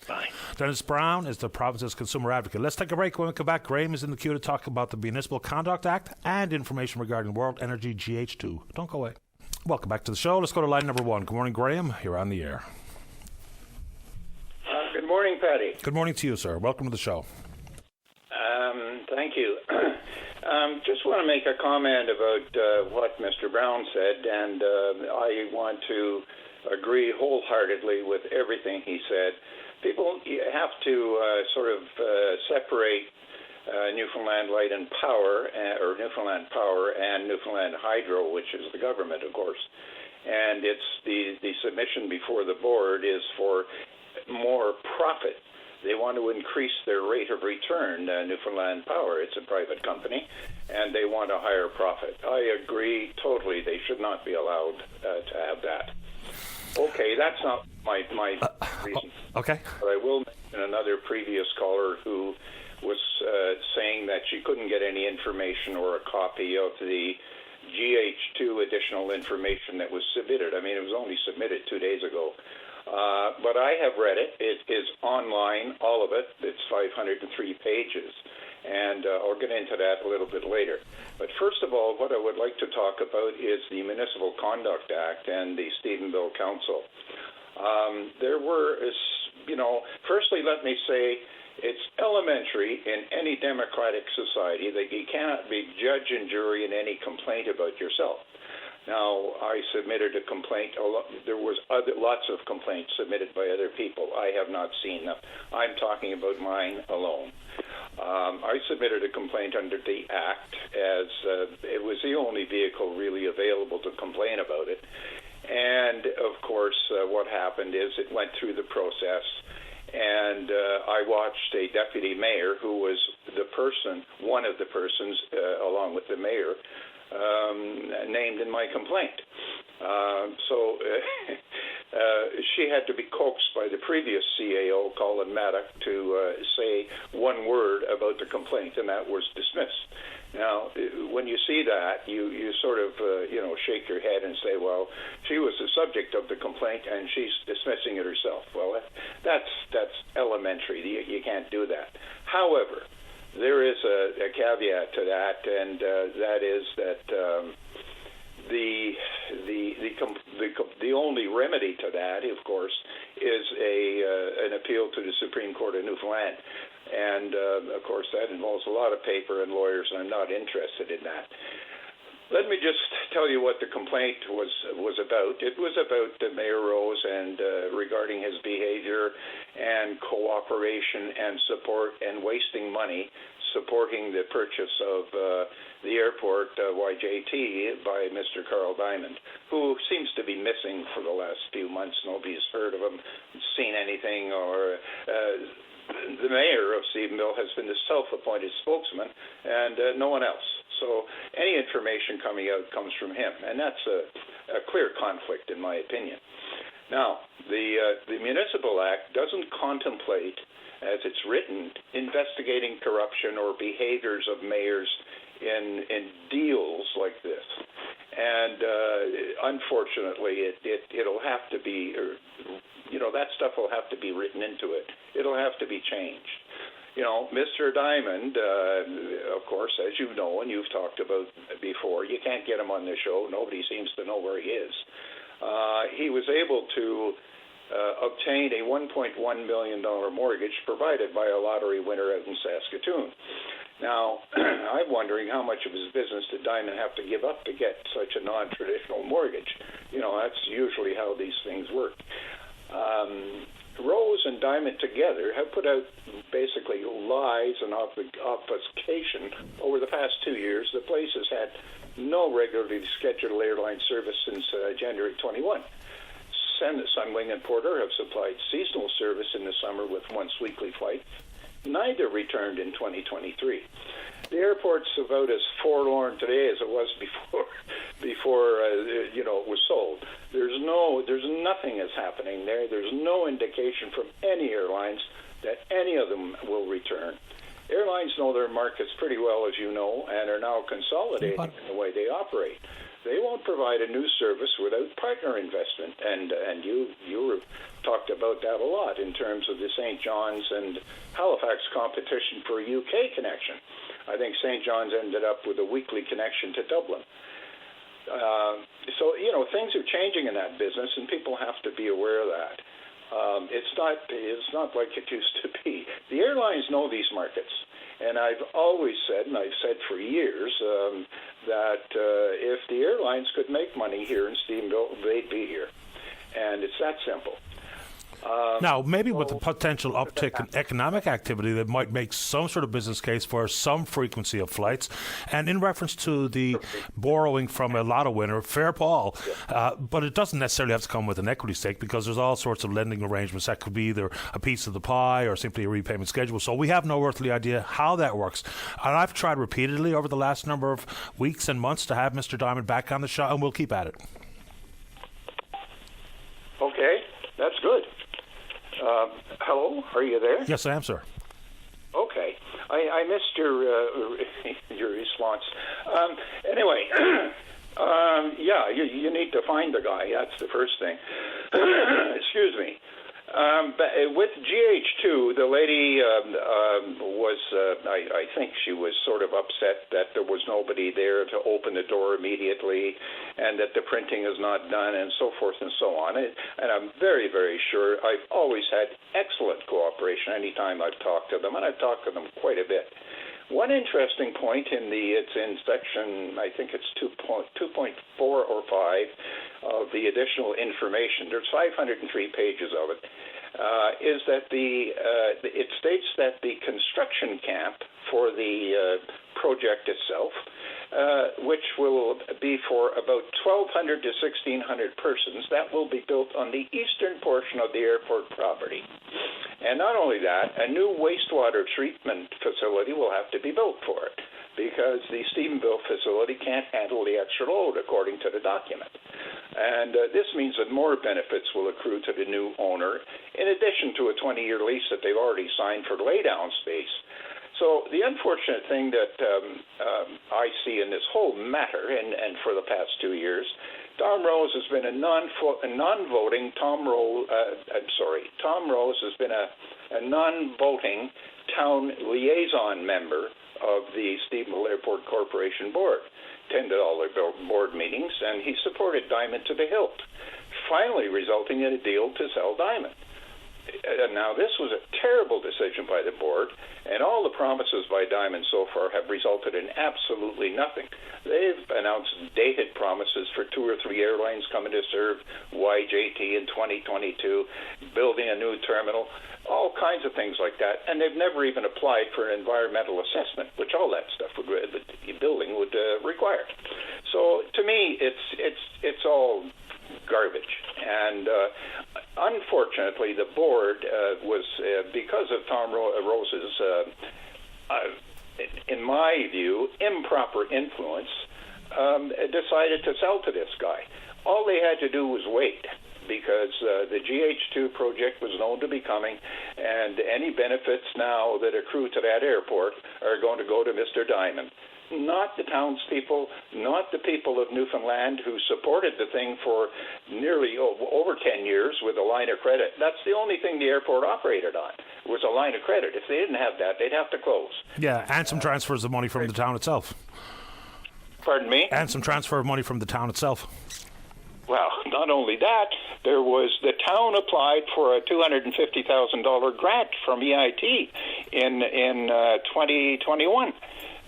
Bye. Dennis Brown is the province's consumer advocate. Let's take a break. When we come back, Graham is in the queue to talk about the Municipal Conduct Act and information regarding World Energy GH2. Don't go away. Welcome back to the show. Let's go to line number 1. Good morning, Graham. You're on the air. Good morning, Paddy. Good morning to you, sir. Welcome to the show. Thank you. Just want to make a comment about what Mr. Brown said, and I want to agree wholeheartedly with everything he said. People have to sort of separate Newfoundland Light and Power, or Newfoundland Power and Newfoundland Hydro, which is the government, of course. And it's the submission before the board is for more profit. They want to increase their rate of return. Newfoundland Power, it's a private company, and they want a higher profit. I agree totally. They should not be allowed to have that. Okay, that's not my reason. Okay. But I will mention another previous caller who was saying that she couldn't get any information or a copy of the GH2 additional information that was submitted. I mean, it was only submitted 2 days ago. But I have read it. It is online, all of it. It's 503 pages. And I'll get into that a little bit later. But first of all, what I would like to talk about is the Municipal Conduct Act and the Stephenville Council. There were, firstly, let me say, it's elementary in any democratic society that you cannot be judge and jury in any complaint about yourself. Now, I submitted a complaint. There was lots of complaints submitted by other people. I have not seen them. I'm talking about mine alone. I submitted a complaint under the Act as it was the only vehicle really available to complain about it. And, of course, what happened is it went through the process, and I watched a deputy mayor who was one of the persons, along with the mayor, named in my complaint. So she had to be coaxed by the previous CAO, Colin Maddock, to say one word about the complaint, and that was dismissed. Now, when you see that, you sort of, shake your head and say, well, she was the subject of the complaint, and she's dismissing it herself. Well, that's elementary. You can't do that. However, there is a caveat to that, and that is that the only remedy to that, of course, is an appeal to the Supreme Court of Newfoundland. And, of course, that involves a lot of paper and lawyers, and I'm not interested in that. Let me just tell you what the complaint was about. It was about Mayor Rose and regarding his behavior and cooperation and support and wasting money supporting the purchase of the airport, YJT, by Mr. Carl Diamond, who seems to be missing for the last few months. Nobody's heard of him, seen anything, or the mayor of Stephenville has been the self-appointed spokesman, and no one else. So any information coming out comes from him, and that's a clear conflict, in my opinion. Now, the Municipal Act doesn't contemplate, as it's written, investigating corruption or behaviors of mayors in deals like this. And unfortunately, it'll have to be, that stuff will have to be written into it. It'll have to be changed. Mr. Diamond, of course, as you know and you've talked about before, you can't get him on the show. Nobody seems to know where he is. He was able to obtain a $1.1 million mortgage provided by a lottery winner out in Saskatoon. Now, I'm wondering how much of his business did Diamond have to give up to get such a non-traditional mortgage. That's usually how these things work. Rose and Diamond together have put out basically lies and obfuscation over the past 2 years. The place has had no regularly scheduled airline service since January 21. Sunwing and Porter have supplied seasonal service in the summer with once weekly flights. Neither returned in 2023. The airport's about as forlorn today as it was before it was sold. There's nothing is happening there. There's no indication from any airlines that any of them will return. Airlines know their markets pretty well, as you know, and are now consolidating in the way they operate. They won't provide a new service without partner investment, and you talked about that a lot in terms of the St. John's and Halifax competition for a UK connection. I think St. John's ended up with a weekly connection to Dublin. So things are changing in that business, and people have to be aware of that. It's not like it used to be. The airlines know these markets. And I've always said, and I've said for years, that if the airlines could make money here in Stephenville, they'd be here. And it's that simple. Now, maybe with the potential uptick in economic activity, that might make some sort of business case for some frequency of flights. And in reference to the borrowing from a lotto winner, fair ball, but it doesn't necessarily have to come with an equity stake, because there's all sorts of lending arrangements that could be either a piece of the pie or simply a repayment schedule. So we have no earthly idea how that works. And I've tried repeatedly over the last number of weeks and months to have Mr. Diamond back on the show, and we'll keep at it. Okay, that's good. Hello, are you there? Yes, I am, sir. Okay, I missed your response. Anyway, you need to find the guy. That's the first thing. Excuse me. But with GH2, the lady was, I think she was sort of upset that there was nobody there to open the door immediately, and that the printing is not done, and so forth and so on. And I'm very, very sure I've always had excellent cooperation anytime I've talked to them, and I've talked to them quite a bit. One interesting point it's in section, I think it's 2.4 or 5 of the additional information. There's 503 pages of it. Is that it states that the construction camp for the project itself, which will be for about 1,200 to 1,600 persons, that will be built on the eastern portion of the airport property. And not only that, a new wastewater treatment facility will have to be built for it, because the Stephenville facility can't handle the extra load, according to the document. And this means that more benefits will accrue to the new owner, in addition to a 20-year lease that they've already signed for laydown space. So the unfortunate thing that I see in this whole matter, and for the past 2 years, Tom Rose has been a non-voting. Tom Rose has been a non-voting town liaison member of the Stephenville Airport Corporation Board. Attended all their board meetings, and he supported Diamond to the hilt, finally resulting in a deal to sell Diamond. Now, this was a terrible decision by the board, and all the promises by Diamond so far have resulted in absolutely nothing. They've announced dated promises for 2 or 3 airlines coming to serve YJT in 2022, building a new terminal, all kinds of things like that, and they've never even applied for an environmental assessment, which all that stuff building would require. So to me, it's all garbage. And unfortunately, the board was, because of Tom Rose's, in my view, improper influence, decided to sell to this guy. All they had to do was wait, because the GH2 project was known to be coming, and any benefits now that accrue to that airport are going to go to Mr. Diamond. Not the townspeople, not the people of Newfoundland who supported the thing for nearly over 10 years with a line of credit. That's the only thing the airport operated on, was a line of credit. If they didn't have that, they'd have to close. Yeah, and some transfers of money from the town itself. Pardon me? And some transfer of money from the town itself. Well, not only that, there was the town applied for a $250,000 grant from EIT in 2021.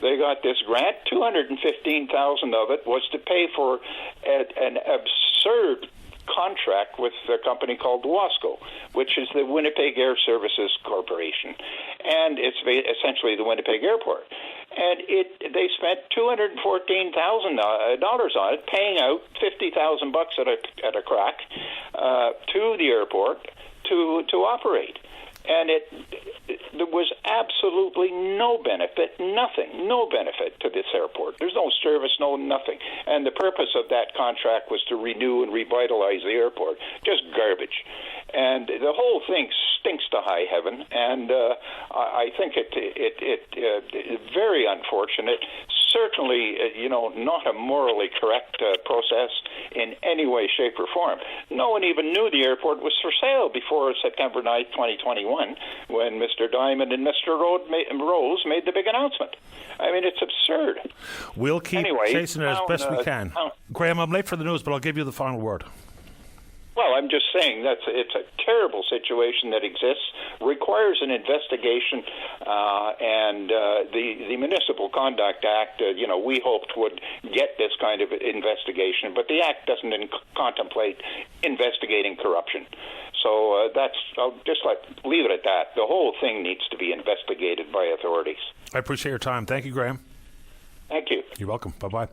They got this grant. $215,000 of it was to pay for an absurd contract with a company called WASCO, which is the Winnipeg Air Services Corporation, and it's essentially the Winnipeg Airport. And they spent $214,000 on it, paying out $50,000 at a crack to the airport to operate. And there was absolutely no benefit, no benefit to this airport. There's no service, no nothing. And the purpose of that contract was to renew and revitalize the airport. Just garbage. And the whole thing stinks to high heaven. And I think it's very unfortunate. certainly, not a morally correct process in any way, shape, or form. No one even knew the airport was for sale before September 9th, 2021, when Mr. Diamond and Mr. Rose made the big announcement. I mean, it's absurd. We'll keep chasing it as best we can. Graham, I'm late for the news, but I'll give you the final word. Well, I'm just saying that it's a terrible situation that exists, requires an investigation, and the Municipal Conduct Act, we hoped would get this kind of investigation, but the Act doesn't contemplate investigating corruption. So I'll just leave it at that. The whole thing needs to be investigated by authorities. I appreciate your time. Thank you, Graham. Thank you. You're welcome. Bye-bye.